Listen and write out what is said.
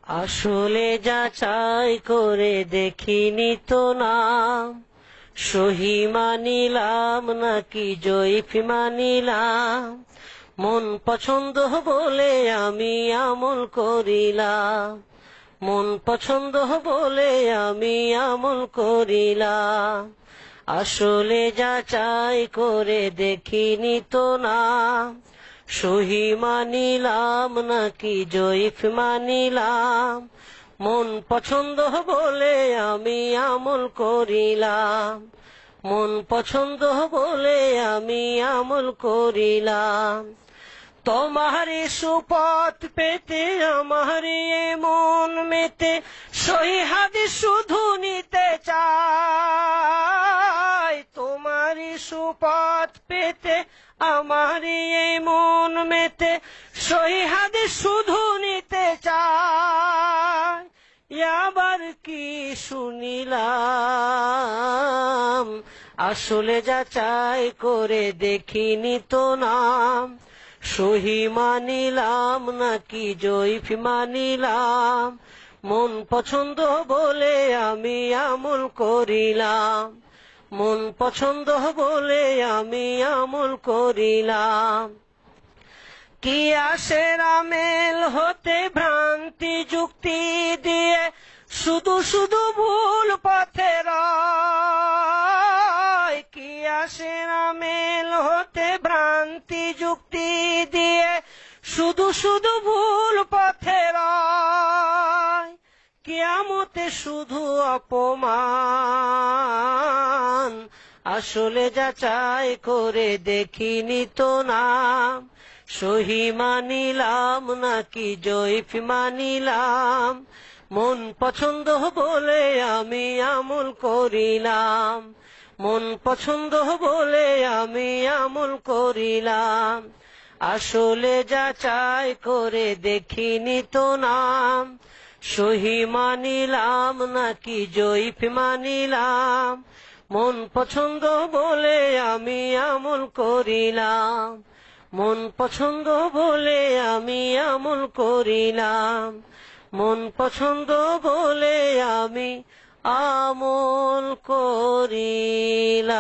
আসলে যাচাই করে দেখিনি তো নাম, সহি মানিলাম নাকি জয়ীফ মানিলাম। মন পছন্দ বলে আমি আমল করিলাম, মন পছন্দ বলে আমি আমল করিলাম। আসলে যাচাই করে দেখিনি তো নাম, সহি মানিলাম নাকি জয়ীফ মানিলাম। মন পছন্দ বলে আমি আমল করিলাম, মন পছন্দ বলে আমি আমল করিলাম। তোমারই সুপথ পেতে আমারই মন মেতে, সহি হাদিস শুধু নিতে চাই। তোমারই সুপথ পেতে আমারই মন মেতে, সহি হাদিস শুধু নিতে চাই। আবার কি শুনিলাম, আসলে যাচাই করে দেখিনি তো নাম, সহি মানিলাম নাকি জয়ীফ মানিলাম। মন পছন্দ বলে আমি আমল করিলাম, মন পছন্দ বলে আমি আমল করিলাম। কিয়াসের আমেল হতে ভ্রান্তি যুক্তি দিয়ে শুধু শুধু ভুল পথে রয়। কিয়াসের আমেল হতে ভ্রান্তি যুক্তি দিয়ে শুধু শুধু ভুল পথে রয়। কিয়ামতে শুধু অপমান, আসলে যাচাই করে দেখিনি তো নাম, সহি মানিলাম নাকি জয়ীফ মানিলাম। মন পছন্দ বলে আমি আমল করিলাম, মন পছন্দ বলে আমি আমল করিলাম। আসলে যাচাই করে দেখিনি তো নাম, সহি মানিলাম নাকি জয়ীফ মানিলাম। মন পছন্দ বলে আমি আমল করিলাম, মন পছন্দ বলে আমি আমল করিলাম, মন পছন্দ বলে আমি আমল করিলাম।